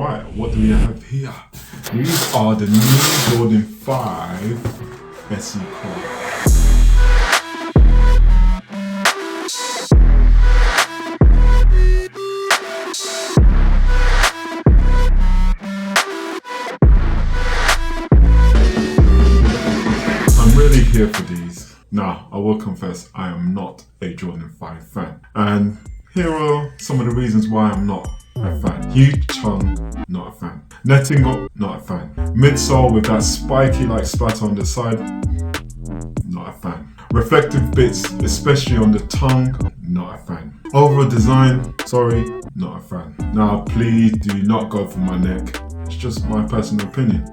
Right, what do we have here? These are the new Jordan 5 SE Craft. I'm really here for these. Now, I will confess, I am not a Jordan 5 fan. And here are some of the reasons why I'm not a fan. Huge tongue, not a fan. Netting up, not a fan. Midsole with that spiky like splatter on the side, not a fan. Reflective bits, especially on the tongue, not a fan. Overall design, sorry, not a fan. Now please do not go for my neck. It's just my personal opinion.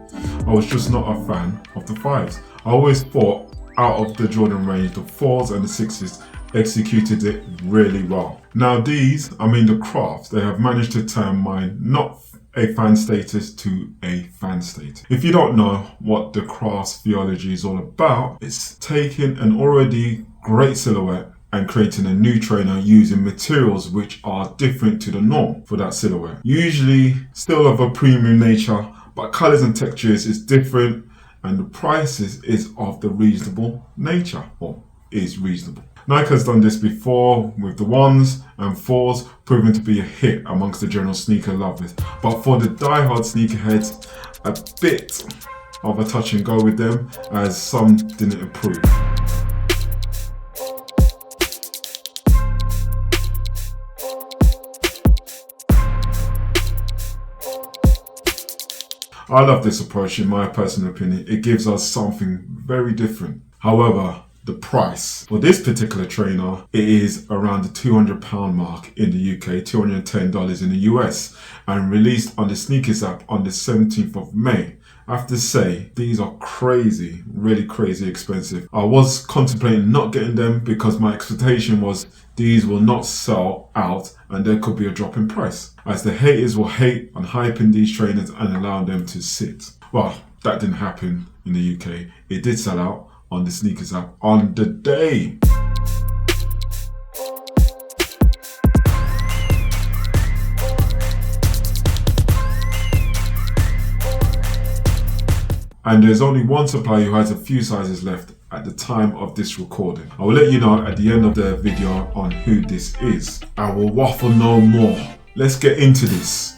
I was just not a fan of the 5s. I always thought out of the Jordan range, the 4s and the 6s executed it really well. Now these, the crafts, they have managed to turn my not a fan status to a fan status. If you don't know what the crafts theology is all about, it's taking an already great silhouette and creating a new trainer using materials which are different to the norm for that silhouette. Usually still of a premium nature, but colors and textures is different and the prices is of the reasonable nature, or is reasonable. Nike has done this before with the 1s and 4s, proving to be a hit amongst the general sneaker lovers. But for the die-hard sneakerheads, a bit of a touch and go with them, as some didn't approve. I love this approach in my personal opinion. It gives us something very different. However, the price for this particular trainer, it is around the £200 mark in the UK, $210 in the US, and released on the Sneakers app on the 17th of May. I have to say, these are crazy, really crazy expensive. I was contemplating not getting them because my expectation was these will not sell out and there could be a drop in price, as the haters will hate on hyping these trainers and allowing them to sit. Well, that didn't happen in the UK. It did sell out on the Sneakers app on the day. And there's only one supplier who has a few sizes left at the time of this recording. I will let you know at the end of the video on who this is. I will waffle no more. Let's get into this.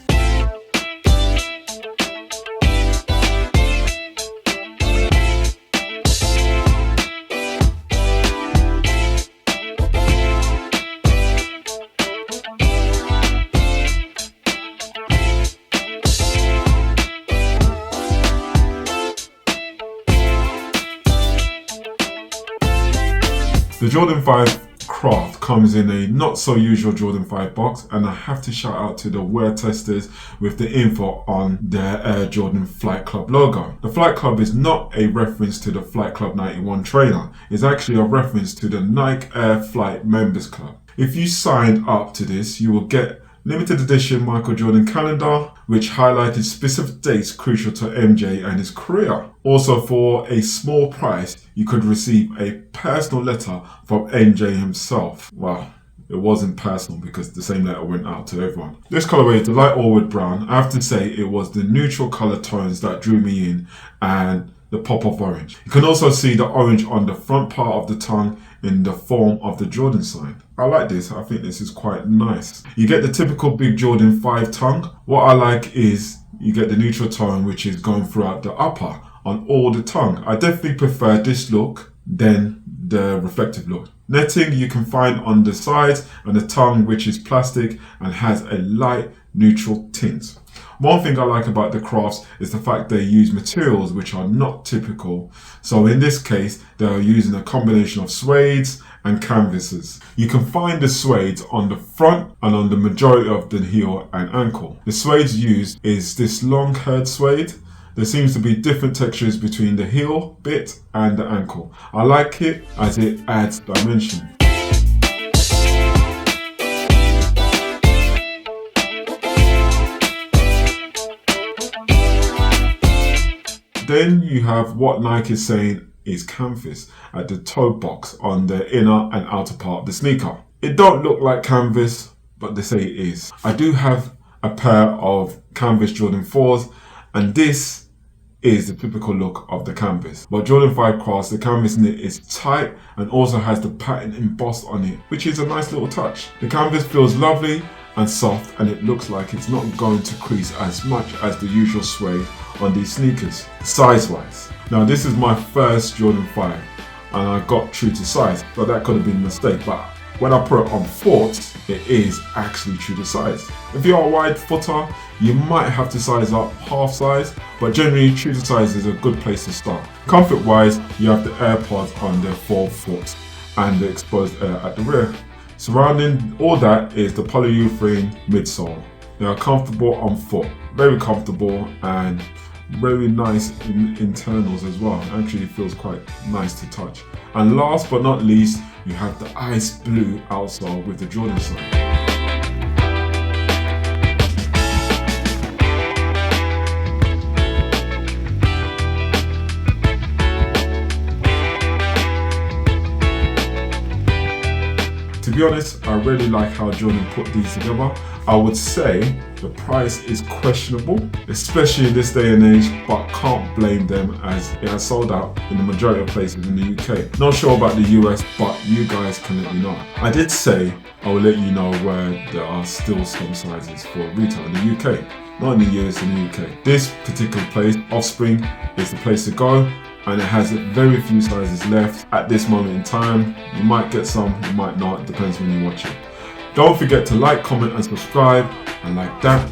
The Jordan 5 craft comes in a not so usual Jordan 5 box, and I have to shout out to the wear testers with the info on their Air Jordan Flight Club logo. The Flight Club is not a reference to the Flight Club 91 trainer, it's actually a reference to the Nike Air Flight Members Club. If you signed up to this, you will get limited edition Michael Jordan calendar, which highlighted specific dates crucial to MJ and his career. Also, for a small price, you could receive a personal letter from MJ himself. Well, it wasn't personal because the same letter went out to everyone. This colorway is the light Allwood brown. I have to say it was the neutral color tones that drew me in, and the pop of orange. You can also see the orange on the front part of the tongue in the form of the Jordan sign. I like this, I think this is quite nice. You get the typical big Jordan 5 tongue. What I like is you get the neutral tone which is going throughout the upper on all the tongue. I definitely prefer this look than the reflective look. Netting you can find on the sides, and the tongue which is plastic and has a light neutral tint. One thing I like about the crafts is the fact they use materials which are not typical. So in this case, they are using a combination of suedes and canvases. You can find the suedes on the front and on the majority of the heel and ankle. The suedes used is this long haired suede. There seems to be different textures between the heel bit and the ankle. I like it as it adds dimension. Then you have what Nike is saying is canvas at the toe box on the inner and outer part of the sneaker. It don't look like canvas, but they say it is. I do have a pair of canvas Jordan 4s, and this is the typical look of the canvas. But Jordan 5 Crafts, the canvas knit is tight and also has the pattern embossed on it, which is a nice little touch. The canvas feels lovely and soft, and it looks like it's not going to crease as much as the usual suede on these sneakers, size-wise. Now this is my first Jordan 5 and I got true to size, but that could have been a mistake. But when I put it on foot, it is actually true to size. If you're a wide footer, you might have to size up half size, but generally true to size is a good place to start. Comfort wise, you have the AirPods on the forefoot and the exposed air at the rear. Surrounding all that is the polyurethane midsole. They are comfortable on foot, very comfortable, and very nice internals as well. Actually feels quite nice to touch. And last but not least, you have the ice blue outsole with the Jordan sign. To be honest, I really like how Jordan put these together. I would say the price is questionable, especially in this day and age, but can't blame them as it has sold out in the majority of places in the UK. Not sure about the US, but you guys can let me know. I did say I will let you know where there are still some sizes for retail in the UK, not in the US, in the UK. This particular place, Offspring, is the place to go, and it has very few sizes left at this moment in time. You might get some, you might not, depends when you watch it. Don't forget to like, comment and subscribe, and like that,